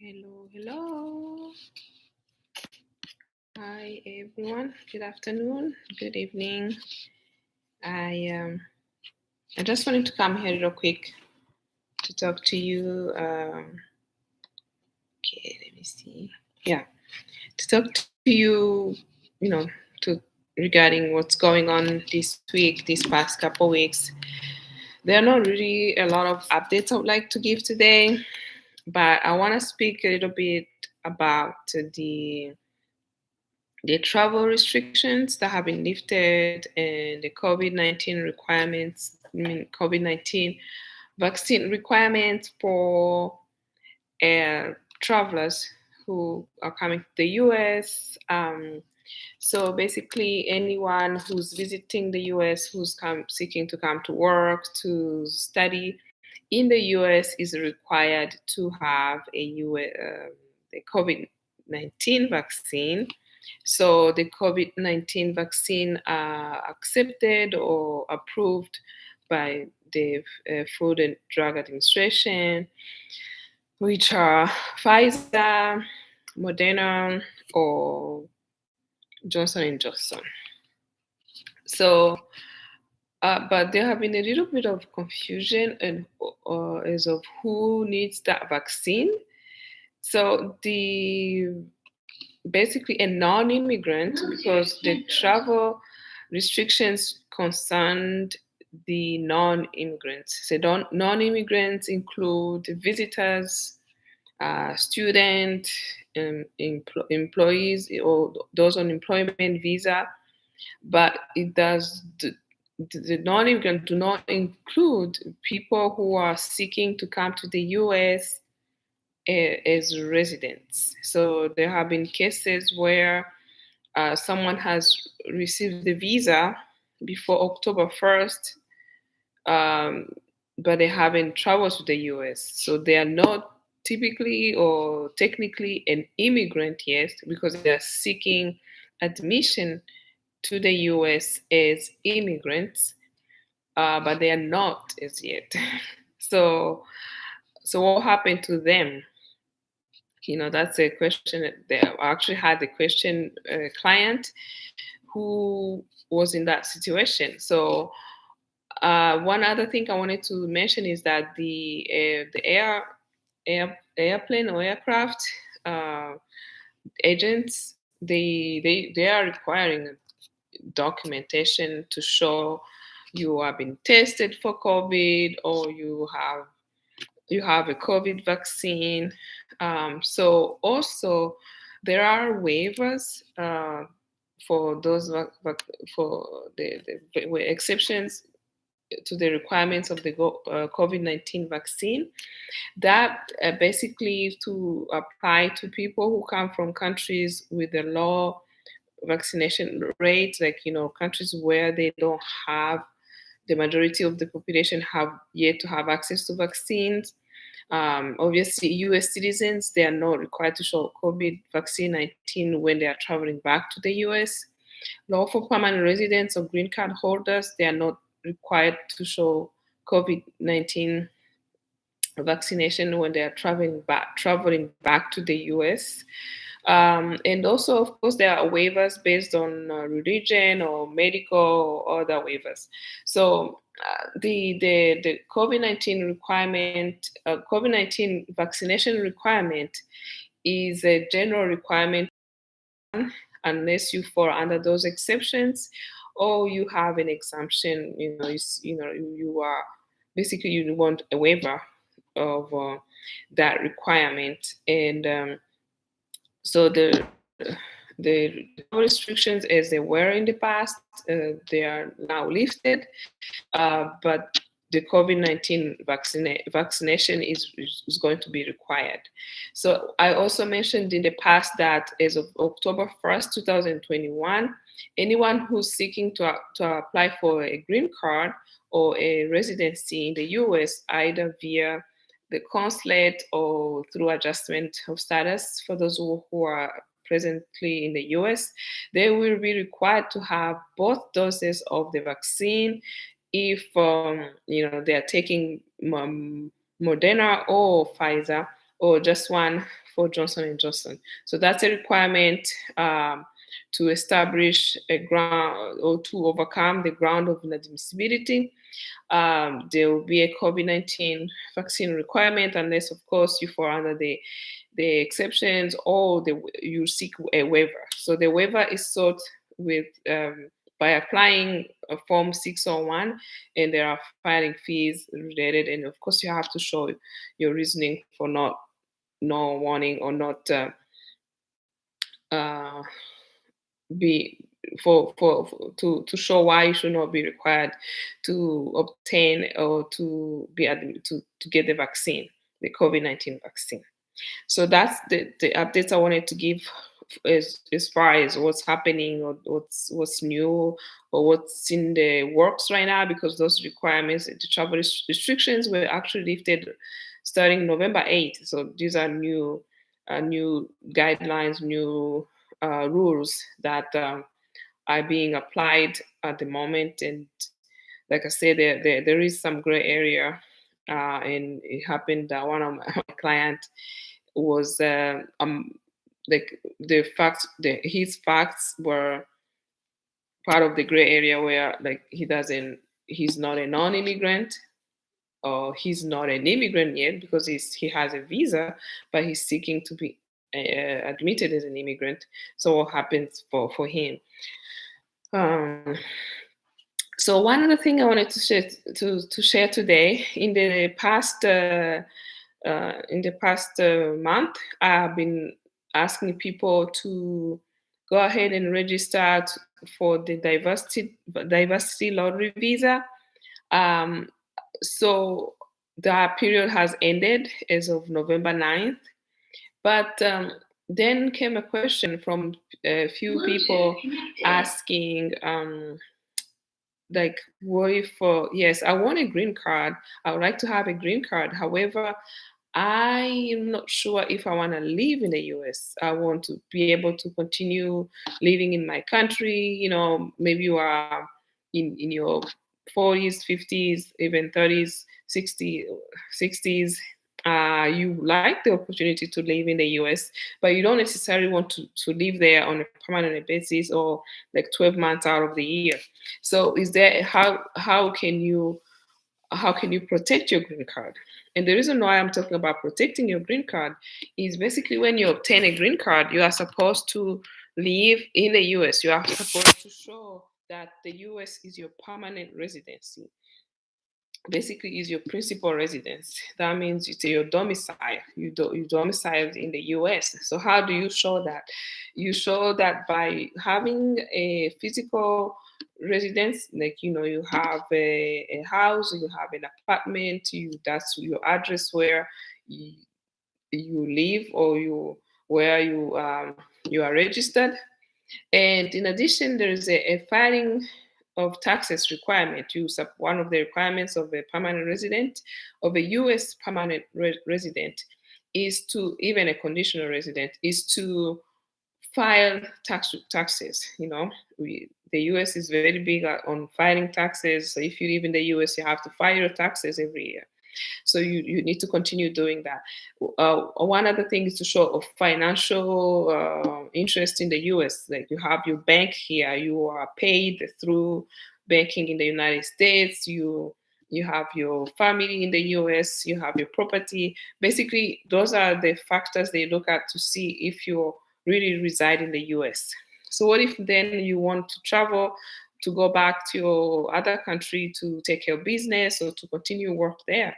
Hello, hello. Hi everyone. Good afternoon. Good evening. I just wanted to come here real quick to talk to you. Okay, let me see. Yeah, to talk to you. You know, to regarding what's going on this week, these past couple weeks. There are not really a lot of updates I would like to give today, but I want to speak a little bit about the travel restrictions that have been lifted and the COVID-19 requirements, COVID-19 vaccine requirements for travelers who are coming to the US. So basically, anyone who's visiting the US, who's seeking to come to work, to study in the US, is required to have the COVID-19 vaccine. So the COVID-19 vaccine are accepted or approved by the Food and Drug Administration, which are Pfizer, Moderna, or Johnson and Johnson. So, but there have been a little bit of confusion as of who needs that vaccine. So basically a non-immigrant, because the travel restrictions concerned the non-immigrants. So non-immigrants include visitors, students, employees, or those on employment visa, but the non-immigrant do not include people who are seeking to come to the US as residents. So there have been cases where someone has received the visa before October 1st, but they haven't traveled to the US. So they are not typically or technically an immigrant yet, because they are seeking admission to the US as immigrants, but they are not as yet. So what happened to them? That's a question that I actually had a question client who was in that situation. So one other thing I wanted to mention is that the airplane or aircraft agents, they are requiring documentation to show you have been tested for COVID, or you have a COVID vaccine. So also there are waivers for those for the exceptions to the requirements of the COVID-19 vaccine, that basically to apply to people who come from countries with a low vaccination rate, like countries where they don't have, the majority of the population have yet to have access to vaccines. Obviously, US citizens, they are not required to show COVID vaccine 19 when they are traveling back to the US. Lawful permanent residents or green card holders, they are not required to show COVID-19 vaccination when they are traveling back to the US. And also, of course, there are waivers based on religion or medical or other waivers. So the COVID-19 requirement, COVID-19 vaccination requirement, is a general requirement unless you fall under those exceptions or you have an exemption. You are basically, you want a waiver of that requirement. And so the restrictions as they were in the past, they are now lifted, but the COVID-19 vaccination is going to be required. So I also mentioned in the past that as of October 1st, 2021, anyone who's seeking to apply for a green card or a residency in the US, either via the consulate or through adjustment of status for those who are presently in the US, they will be required to have both doses of the vaccine if they are taking Moderna or Pfizer, or just one for Johnson and Johnson. So that's a requirement to establish a ground or to overcome the ground of inadmissibility. There will be a COVID-19 vaccine requirement, unless, of course, you fall under the exceptions or you seek a waiver. So the waiver is sought with by applying a Form 601, and there are filing fees related. And of course, you have to show your reasoning for not wanting or not uh, be to show why you should not be required to obtain or to be admitted to get the vaccine, the COVID-19 vaccine. So that's the updates I wanted to give as far as what's happening or what's new or what's in the works right now, because those requirements, the travel restrictions were actually lifted starting November 8th. So these are new guidelines, new rules that are being applied at the moment. And like I said, there is some gray area, and it happened that one of my clients was like his facts were part of the gray area where like he's not a non-immigrant, or he's not an immigrant yet because he has a visa, but he's seeking to be admitted as an immigrant. So what happens for him? Um, so one other thing I wanted to share today, in the past month, I've been asking people to go ahead and register for the diversity lottery visa. So that period has ended as of November 9th. But then came a question from a few people asking, like, what if, yes, I want a green card. I would like to have a green card. However, I am not sure if I want to live in the US. I want to be able to continue living in my country. Maybe you are in your 40s, 50s, even 30s, 60s. You like the opportunity to live in the US, but you don't necessarily want to live there on a permanent basis or like 12 months out of the year. So is there how can you protect your green card? And the reason why I'm talking about protecting your green card is basically when you obtain a green card, you are supposed to live in the US. You are supposed to show that the US is your permanent residency. Basically, is your principal residence. That means it's your domicile. You domiciled in the US. So how do you show that? You show that by having a physical residence, like you have a house, you have an apartment, that's your address where you live, or where you are registered. And in addition, there is a filing of taxes requirement. One of the requirements of a permanent resident, of a U.S. permanent resident, is to, even a conditional resident, is to file taxes. The U.S. is very big on filing taxes. So if you live in the U.S., you have to file your taxes every year. So you need to continue doing that. One other thing is to show a financial interest in the US. Like you have your bank here, you are paid through banking in the United States, you have your family in the US, you have your property. Basically, those are the factors they look at to see if you really reside in the US. So what if then you want to travel to go back to your other country to take your business or to continue work there?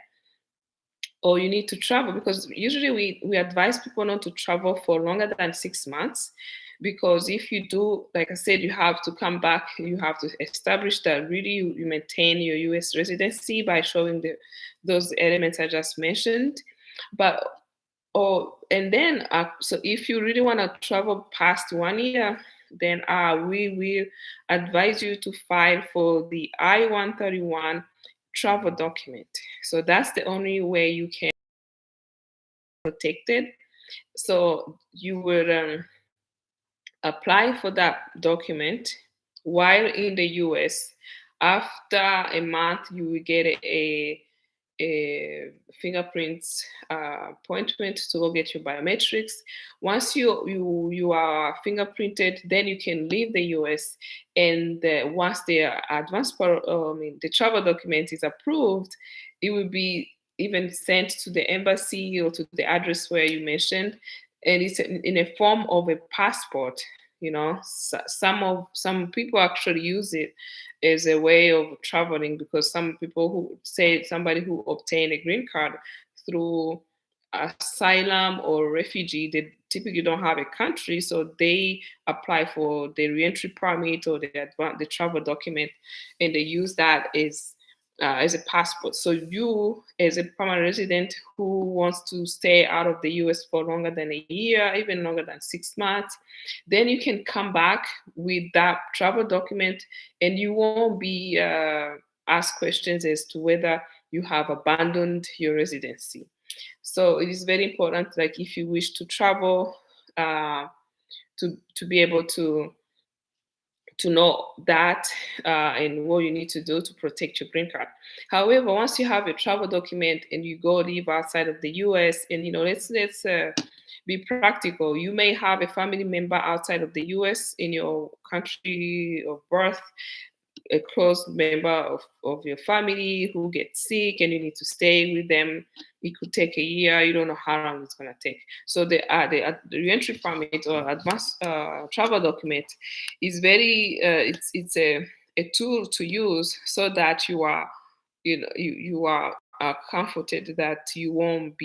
Or you need to travel, because usually we advise people not to travel for longer than 6 months, because if you do, like I said, you have to come back, you have to establish that really you maintain your US residency by showing those elements I just mentioned. But and then so if you really want to travel past 1 year, then we will advise you to file for the I-131 travel document. So that's the only way you can protect it. So you would apply for that document while in the US. After a month, you will get a fingerprints appointment to go get your biometrics. Once you are fingerprinted, then you can leave the US. And once the the travel document is approved, it will be even sent to the embassy or to the address where you mentioned, and it's in a form of a passport. Some people actually use it as a way of traveling, because some people who say somebody who obtained a green card through asylum or refugee, they typically don't have a country, so they apply for the reentry permit or the travel document, and they use that as a passport. So you, as a permanent resident who wants to stay out of the US for longer than a year, even longer than 6 months, then you can come back with that travel document, and you won't be asked questions as to whether you have abandoned your residency. So it is very important, like if you wish to travel, to be able to know that, and what you need to do to protect your green card. However, once you have a travel document and you go live outside of the US, and let's be practical. You may have a family member outside of the US in your country of birth, a close member of your family who gets sick and you need to stay with them. It could take a year. You don't know how long it's going to take. So the reentry permit or advanced travel document is very it's a tool to use, so that you are you are comforted that you won't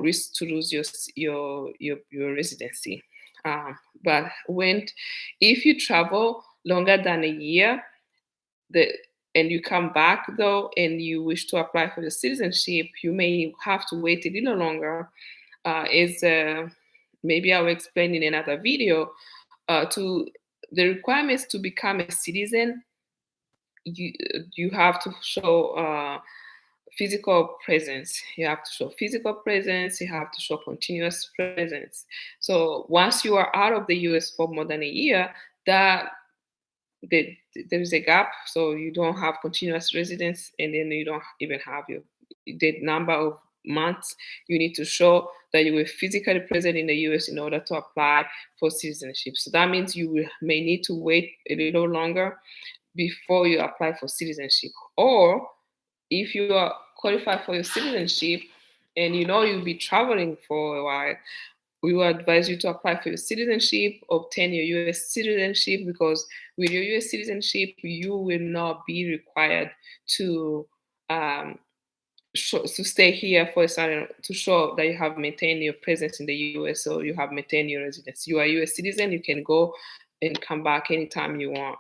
risk to lose your residency. But if you travel longer than a year, and you come back though, and you wish to apply for the citizenship, you may have to wait a little longer. Maybe I'll explain in another video. To the requirements to become a citizen, you have to show physical presence. You have to show physical presence. You have to show continuous presence. So once you are out of the US for more than a year, there is a gap. So you don't have continuous residence, and then you don't even have the number of months you need to show that you were physically present in the US in order to apply for citizenship. So that means you may need to wait a little longer before you apply for citizenship. Or if you are qualified for your citizenship and you'll be traveling for a while, we will advise you to apply for your citizenship, obtain your US citizenship, because with your US citizenship, you will not be required to stay here for a certain, to show that you have maintained your presence in the US, or you have maintained your residence. You are a US citizen, you can go and come back anytime you want.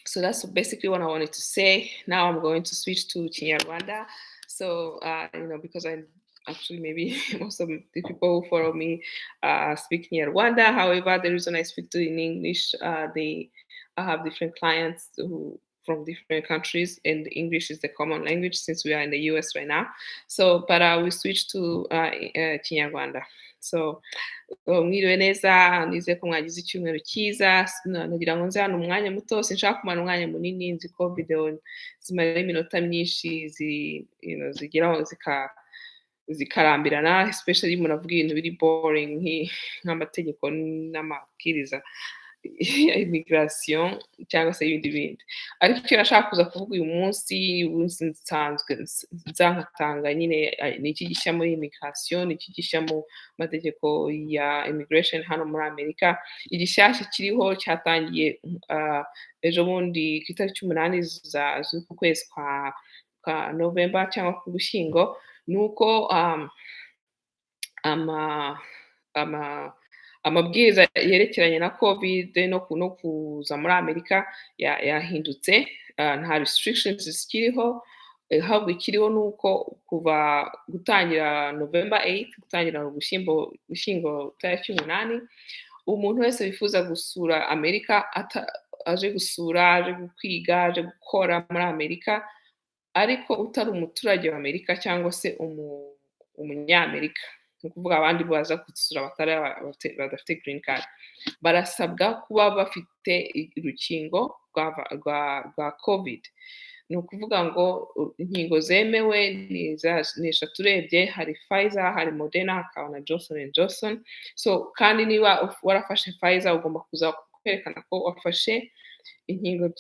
So that's basically what I wanted to say. Now I'm going to switch to Kinyarwanda. So, because I actually, maybe most of the people who follow me speak Kinyarwanda. However, the reason I speak to in English, I have different clients from different countries, and English is the common language since we are in the US right now. So, but we switch to Kinyarwanda. So, mwiriwe neza, nizeye ko mwagize icyumweru cyiza. Nagira ngo nze hano umwanya muto, sinshaka kumara umwanya munini, nzi ko video zimara iminota myinshi zigeraho zikarambirana, especially umuntu avuga ibintu biri boring nk'amategeko n'amabwiriza ya immigration cyangwa se ibindi bindi. Ariko icyo nashaka kuza kuvuga uyu munsi nsanzwe nzanatanga nyine ni iki gishya muri immigration, ni iki gishya mu mategeko ya immigration hano muri Amerika. Igishyashya kiriho cyatangiye ejo bundi ku itariki 8 z'uku kwezi kwa November cyangwa ku Gushyingo, ni uko amabwiriza yerekeranye na Covid no kuza muri Amerika yahindutse. Nta restrictions zikiriho, ahubwo ikiriho ni uko kuva gutangira November 8, gutangira Ugushyingo tariki 8, umuntu wese wifuza gusura Amerika, aje gusura, aje kwiga, aje gukora muri Amerika, ariko utari umuturage wa Amerika cyangwa se umunyamerika, ni ukuvuga abandi baza gusura badafite green card, barasabwa kuba bafite urukingo rwa Covid. ni ukuvuga ngo inkingo zemewe ni eshatu urebye, hari Pfizer, hari Moderna, hakaba na Johnson and Johnson. So kandi niba warafashe Pfizer ugomba kuza kwerekana ko wafashe inkingo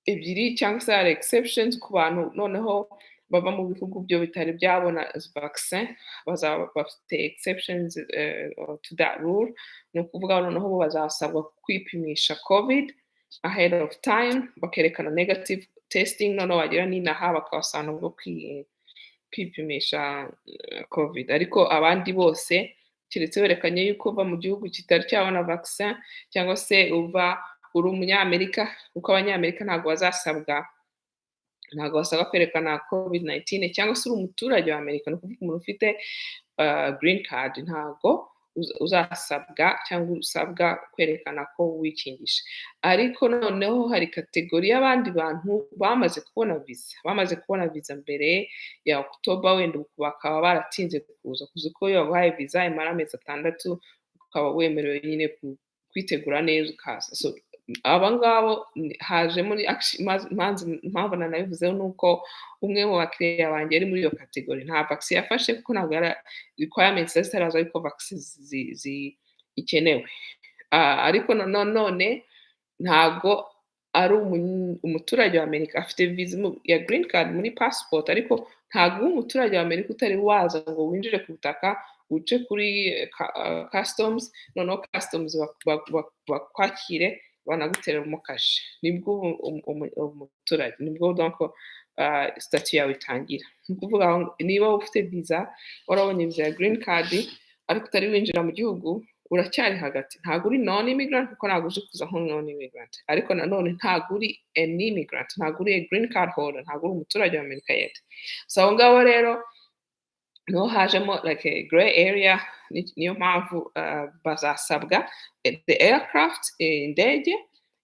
ebyiri cyangwa se hari exceptions ku bantu noneho bava mu bihugu byo bitari byabona vaccin, bazaba bafite exceptions to that rule. Ni ukuvuga noneho bo bazasabwa kwipimisha COVID ahead of time, bakerekana negative testing, noneho wagira n'inaha bakabasana bwo kwipimisha COVID. Ariko abandi bose keretse werekanye yuko uva mu gihugu kitari cyabona vaccin cyangwa se uri umunyamerika, kuko abanyamerika ntabwo basabwa kwerekana Covid-19, cyangwa se uri umuturage wa Amerika, ni ukuvuga umuntu ufite green card ntabwo uzasabwa cyangwa usabwa kwerekana ko wikingije. Ariko noneho hari kategori y'abandi bantu bamaze kubona viza mbere ya October, wenda bakaba baratinze kuza ko iyo wabahaye viza imara amezi 6 ukaba wemerewe nyine kwitegura neza ukaza. So aba ngabo hajemo impamvu nanabivuzeho ni uko umwe mu bakiriya banjye ari muri iyo kategori nta vaccine yafashe, kuko ntabwo requirements zitaraza ariko vaccine ikenewe. Ariko none ntabwo ari umuturage wa Amerika, afite viza ya green card muri passport, ariko ntabwo umuturage wa Amerika utari waza ngo winjire ku butaka uce kuri customs, noneho customs bakwakire banaguterera kashe, nibwo umuturage, nibwo donc statut yawe itangira. Ni ukuvuga niba ufite viza, warabonye viza ya green card ariko utari winjira mu gihugu, uracyari hagati, ntabwo uri non immigrant kuko ntabwo uje kuza nko non immigrant, ariko nanone ntabwo uri an immigrant, ntabwo uri a green card holder, ntabwo uri umuturage wa Amerika yet. So aho ngaho rero niho hajemo like a gray area, niyo mpamvu bazasabwa the aircraft, indege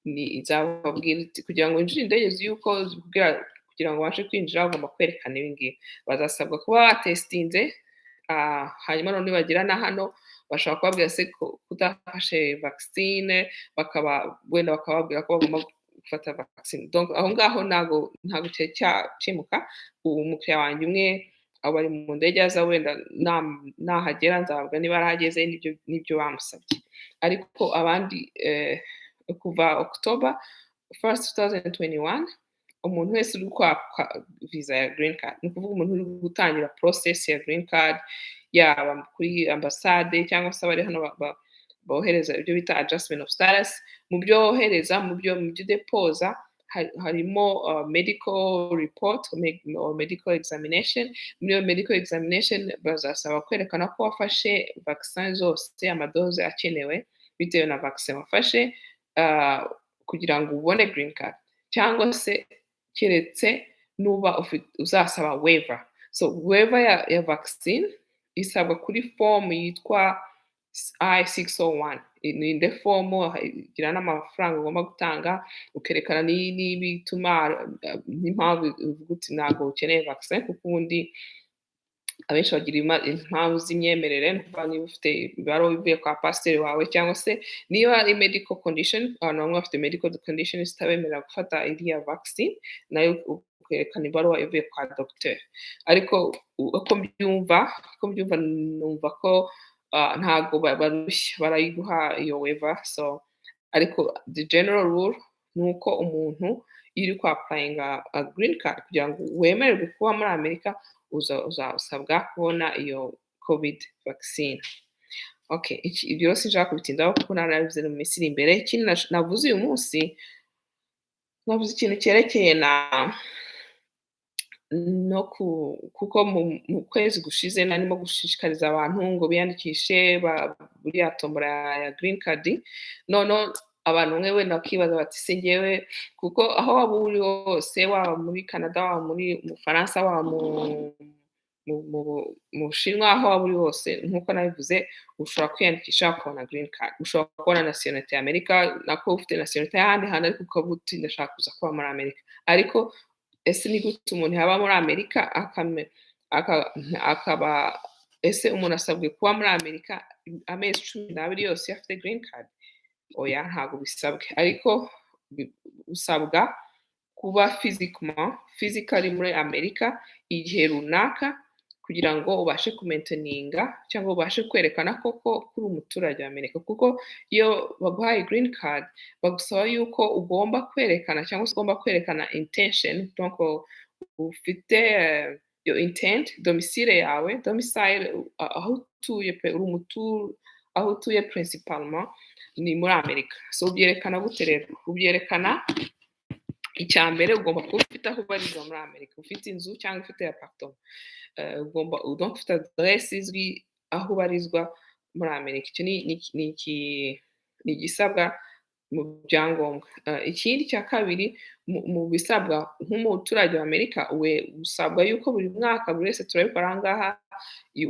izababwira kugira ngo winjire indege z'uko zikubwira kugira ngo ubashe kwinjira ugomba kwerekana ibi ngibi. Bazasabwa kuba batestinze, hanyuma none bagira na hano bashobora kubabwira se ko udafashe vaccine, wenda bakababwira ko bagomba gufata vaccine. Donc aho ngaho ntago cyakemuka. Umukiriya wanjye umwe abo bari mu ndege aza, wenda nahagera nzababwira niba arahageze n'ibyo bamusabye. Ariko abandi kuva October 1st, 2021 umuntu wese uri kwaka visa ya green card, ni ukuvuga umuntu uri gutangira process ya green card, yaba kuri ambasade cyangwa se abari hano bohereza ibyo bita adjustment of status, mu byo wohereza, mu byo deposa harimo medical report or medical examination. Muri iyo medical examination bazasaba kwerekana ko wafashe vaccine zose, amadoze akenewe bitewe na vaccine wafashe, kugira ngo ubone green card, cyangwa se keretse nuba uzasaba waiver. So waiver ya vaccine isabwa kuri form yitwa I-601. Ni inde form igira n'amafaranga ugomba gutanga, ukerekana n'ibituma n'impamvu uvuga uti ntabwo ukeneye vaccine, kuko ubundi abenshi bagira impamvu z'imyemerere, kuva niba ufite ibaruwa ivuye kwa pasiteri wawe, cyangwa se niba ari medical condition, abantu bamwe bafite medical condition zitabemerera gufata iriya vaccine, nayo ukerekana ibaruwa ivuye kwa docteur. Ariko uko mbyumva numva ko ntago barushya, barayiguha iyo waiver. So ariko the general rule ni uko umuntu iri kwa applyinga a green card kugira ngo wemererwe kuba muri Amerika, uzasabwa kubona iyo COVID vaccine. Okay, ibyo byose nshaka kubitindaho kuko narabivuze mu minsi iri imbere. Ikindi navuze uyu munsi, navuze ikintu cyerekeye kuko mu kwezi gushize narimo gushishikariza abantu ngo biyandikishe buriya tombora ya green card. None abantu bamwe wenda bakibaza bati se njyewe, kuko aho waba uri hose, waba muri Canada, waba muri mu Faransa, waba mu Bushinwa, aho waba uri hose, nk'uko nabivuze, ushobora kwiyandikisha ukabona green card, ushobora kubona nationality ya Amerika, nako ufite nationality y'ahandi hantu ariko ukavuga uti ndashaka kuza kuba muri Amerika. Ariko ese ni gute umuntu yaba muri Amerika akaba ese umuntu asabwe kuba muri Amerika amezi 12 yose afite green card? Oya, ntabwo bisabwe, ariko usabwa kuba physically muri Amerika igihe runaka kugira ngo ubashe kumainteninga cyangwa ubashe kwerekana koko kuri umuturage wa Amerika, kuko iyo baguhaye green card bagusaba yuko ugomba kwerekana cyangwa se ugomba kwerekana intention, donc ufite iyo intent, domicile yawe, aho utuye aho utuye principalement ni muri Amerika. So ubyerekana gute rero? Ubyerekana icya mbere ugomba kuba ufite aho ubarizwa muri Amerika, ufite inzu cyangwa ufite apartment, ugomba donc ufite adresse izwi aho ubarizwa muri Amerika. Icyo ni igisabwa mu byangombwa. Ikindi cya kabiri mu bisabwa nk'umuturage wa Amerika, usabwa yuko buri mwaka, buri wese turabikora aha ngaha,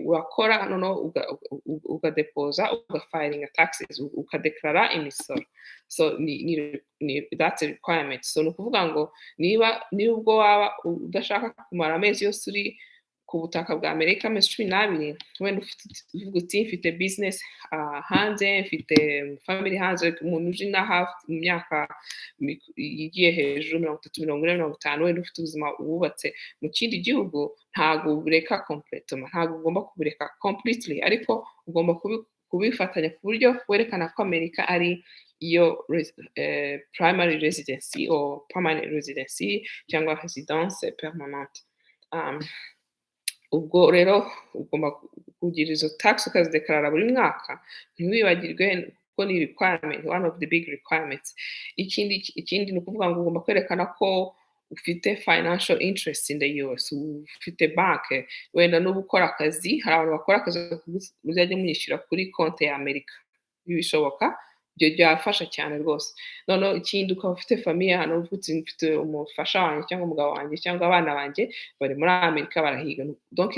urakora noneho ugadepoza, ugafilinga taxes, ukadeklara imisoro. So that's a requirement. So ni ukuvuga ngo niba ubwo waba udashaka kumara amezi yose uri ku butaka bwa Amerika, amezi 12, wenda uvuga uti mfite business hanze, mfite family hanze, umuntu uje inaha mu myaka igiye hejuru 30, 40, 50, wenda ufite ubuzima wubatse mu kindi gihugu, ntabwo ubureka completely, ntabwo ugomba kubureka completely, ariko ugomba kubifatanya ku buryo werekana ko Amerika ari iyo primary residency or permanent residency cyangwa residence permanente. Ubwo rero ugomba kugira izo tax ukazidekarara buri mwaka, ntiwibagirwe kuko ni requirement, one of the big requirements. Ikindi ni ukuvuga ngo ugomba kwerekana ko ufite financial interest in the US, ufite banke, wenda n'uba ukora akazi, hari abantu bakora akazi muzajya mwishyura kuri konti ya Amerika, bishoboka, ibyo byafasha cyane rwose. Noneho ikindi ukaba ufite famiye hano, mfite umufasha wanjye cyangwa umugabo wanjye cyangwa abana banjye bari muri Amerika barahiga. Donc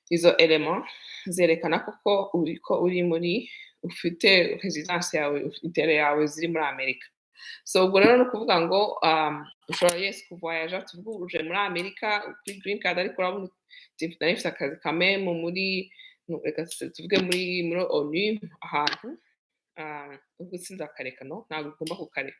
izo element zerekana koko uri muri, ufite residence yawe, intere yawe ziri muri Amerika. So ubwo rero ni ukuvuga ngo ushobora kuvoyaja, tuvuge uje muri Amerika kuri green card, ariko urabona nari mfite akazi kamwe tuvuge muri ONU ahantu, ubwo sinzakareka, ntabwo ugomba kukareka,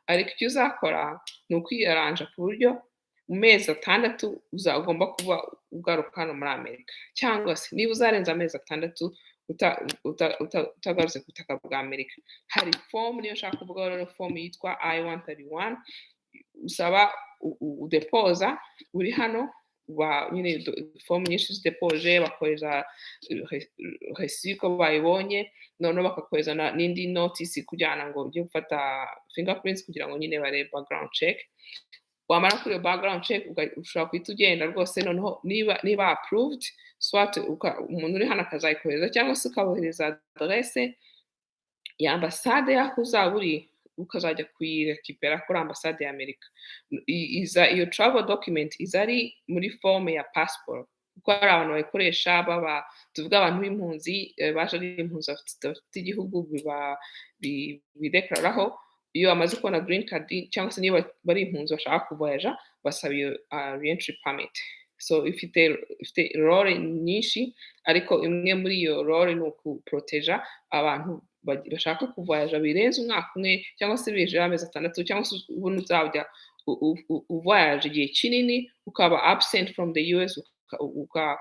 ariko icyo uzakora ni ukwiyaranja ku buryo mu mezi 6 uzagomba kuba ugaruka hano muri Amerika, cyangwa se niba uzarenza amezi 6 utagarutse ku butaka bwa Amerika, hari form, niyo nshaka kuvuga rero, form yitwa I-131, usaba udepoza uri hano, nyine form nyinshi zidepoje, bakohereza reçu ko bayibonye, noneho bakakohereza n'indi notice kujyana ngo ujye gufata fingerprints kugira ngo nyine barebe background check. Wamara kuri background check ushobora kuhita ugenda rwose, noneho niba approved, soit umuntu uri hano akazayikohereza, cyangwa se ukabohereza adresse ya ambasade y'aho uzaba uri, ukazajya kuyirekipera kuri ambasade ya Amerika. Iyo travel document iza ari muri form ya passport, kuko hari abantu bayikoresha tuvuga abantu b'impunzi, baje ari impunzi bafite igihugu bidekararaho. Iyo bamaze kubona green card cyangwa se niba bari impunzi bashaka kuvoyaja, basaba iyo re-entry permit. So ifite role nyinshi, ariko imwe muri iyo role ni ukuproteja abantu bashaka kuvoyaja birenze umwaka umwe, cyangwa se bijeho amezi 6, cyangwa se ubundi uzajya uvoyaje igihe kinini, ukaba absent from the US, ukaba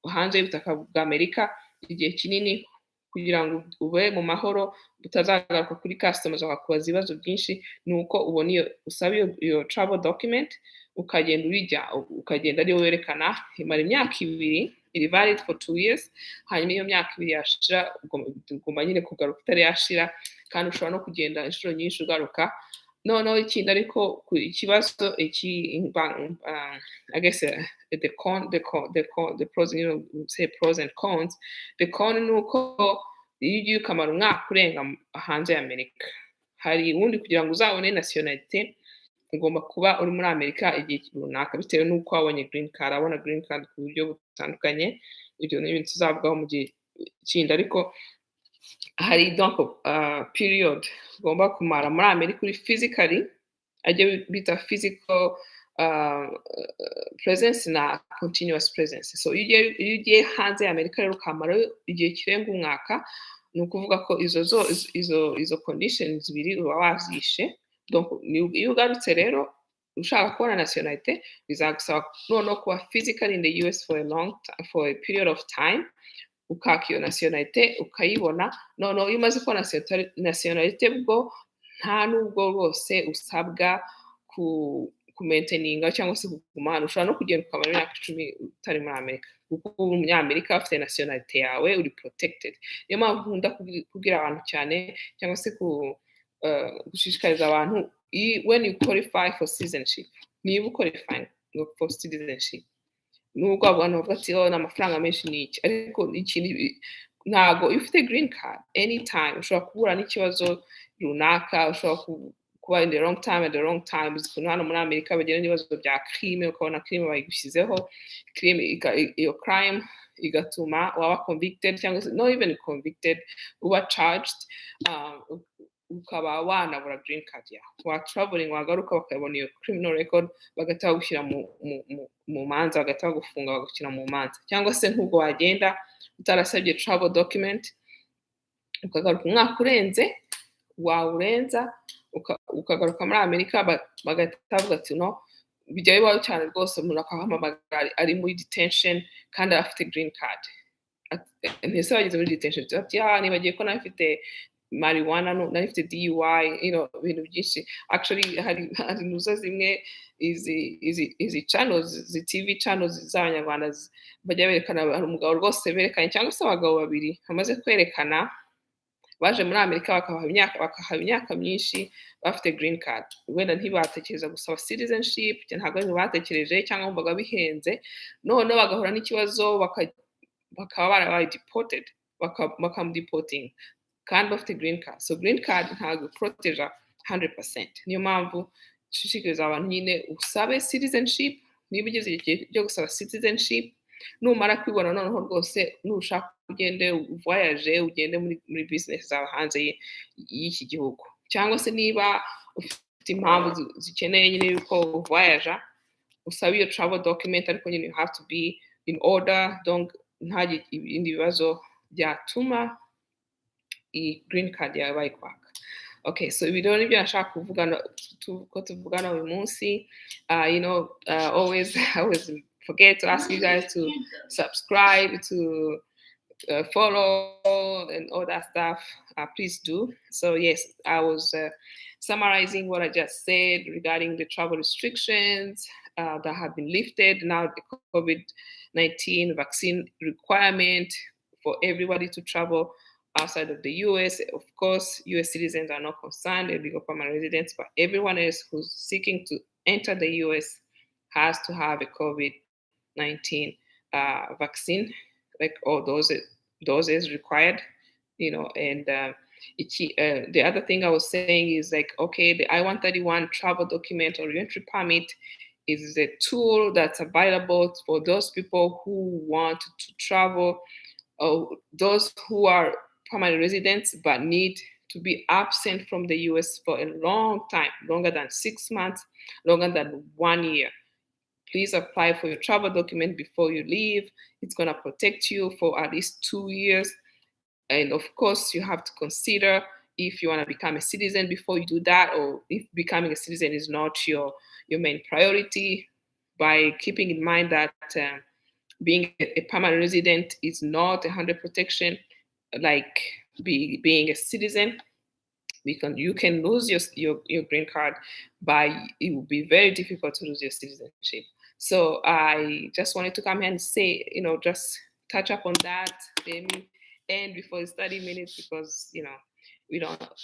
hanze y'ubutaka bwa Amerika igihe kinini, kugira ngo ube mu mahoro, utazagaruka kuri customs bakakubaza ibibazo byinshi. Ni uko ubona usaba iyo travel document, ukagenda ari werekana, imara imyaka 2, iri valid for 2 years, hanyuma iyo myaka 2 yashira, ugomba nyine kugaruka itari yashira, kandi ushobora no kugenda inshuro nyinshi ugaruka. Noneho ikindi ariko ikibazo I guess the pros, say pros and cons. The con ni uko iyo ugiye ukamara umwaka urenga hanze ya Amerika, hari ubundi kugira ngo uzabone nationalite ugomba kuba uri muri Amerika igihe runaka, bitewe n'uko wabonye green card. Abona green card ku buryo butandukanye, ibyo ni ibintu tuzavugaho mu gihe kindi, ariko hari donc period ugomba kumara muri Amerika uri physically, ajya bita physical presence na continuous presence. So iyo ugiye hanze ya Amerika rero ukamara igihe kirenga umwaka, ni ukuvuga ko izo conditions 2 uba wazishe, Donc iyo ugarutse rero ushaka kubona nationalité bizagusaba noneho kuba physically in the US for a period of time, ukaka iyo nationalité ukayibona. Noneho iyo umaze kubona nationalité bwo nta nubwo rwose usabwa kumainteninga cyangwa se kuguma hano. Ushobora no kugenda ukamara imyaka 10 utari muri Amerika kuko uri umunyamerika ufite nationalité yawe, uri protected. Niyo mpamvu nkunda kubwira abantu cyane cyangwa se gushishikariza abantu when you qualify for citizenship, niba qualifying for citizenship, nubwo abantu bavuga ati ni amafaranga menshi n'iki, ariko ntabwo iyo ufite green card anytime ushobora kubura n'ikibazo runaka, ushobora kuba in the wrong time at the wrong time. Ukuntu hano muri Amerika bagira n'ibibazo bya crime, ukabona crime bayigushyizeho, iyo crime igatuma waba convicted cyangwa se not even convicted, uba charged, ukaba wanabura green card yawe. Wa traveling wagaruka bakabona iyo criminal record bagahita bagushyira mu manza, bagahita bagufunga bagushyira mu manza. Cyangwa se nk'ubwo wagenda utarasabye travel document, ukagaruka umwaka urenze, wawurenza ukagaruka muri Amerika bagahita bavuga ati no, bijya bibaho cyane rwose, umuntu akahamamagara ari muri detention kandi afite green card. Ntese bageze muri detention ati nibagiye ko nafite marijuana, nafite DUI, ibintu byinshi. Actually hari nuza zimwe izi channels, izi TV channels z'abanyarwanda bajya berekana hari umugabo rwose berekanye, cyangwa se abagabo babiri bamaze kwerekana baje muri Amerika bakaha imyaka myinshi bafite green card. Wenda ntibatekereza gusaba citizenship, ntabwo batekereje cyangwa bumvaga bihenze, noneho bagahura n'ikibazo bakaba barabaye deported, bakamudeporting kandi bafite green card. So green card ntabwo protege 100%. Niyo mpamvu nshishikariza abantu nyine usabe citizenship niba ugeze igihe cyo gusaba citizenship. Numara kwibona noneho rwose nushaka ugende voyage, ugende muri business zawe hanze y'iki gihugu, cyangwa se niba ufite impamvu zikeneye nyine yuko voyage, usabe iyo travel document, ariko nyine you have to be in order, donc nta ibindi bibazo byatuma iyi green card yawe bayikwaka. Okay, so ibi rero nibyo nashaka tuvugana uyu munsi. Always forget to ask you guys to subscribe, to follow and all that stuff. Please do. So yes, I was summarizing what I just said regarding the travel restrictions that have been lifted. Now the COVID-19 vaccine requirement for everybody to travel outside of the US. Of course, US citizens are not concerned, they'll be permanent residents, but everyone else who's seeking to enter the US has to have a COVID-19 vaccine, like all doses required, and the other thing I was saying is like, okay, the I-131 travel document or entry permit is a tool that's available for those people who want to travel, or those who are permanent residents but need to be absent from the US for a long time, longer than 6 months, longer than 1 year. Please apply for your travel document before you leave. It's going to protect you for at least 2 years. And of course, you have to consider if you want to become a citizen before you do that, or if becoming a citizen is not your main priority, by keeping in mind that being a permanent resident is not 100% protection like being a citizen. You can lose your green card, it will be very difficult to lose your citizenship. So I just wanted to come here and say, just touch up on that. Let me end before it's 30 minutes because,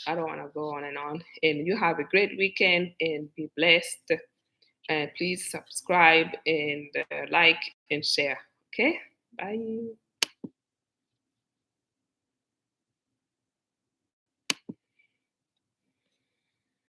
I don't want to go on. And you have a great weekend and be blessed. And please subscribe and like and share. Okay? Bye.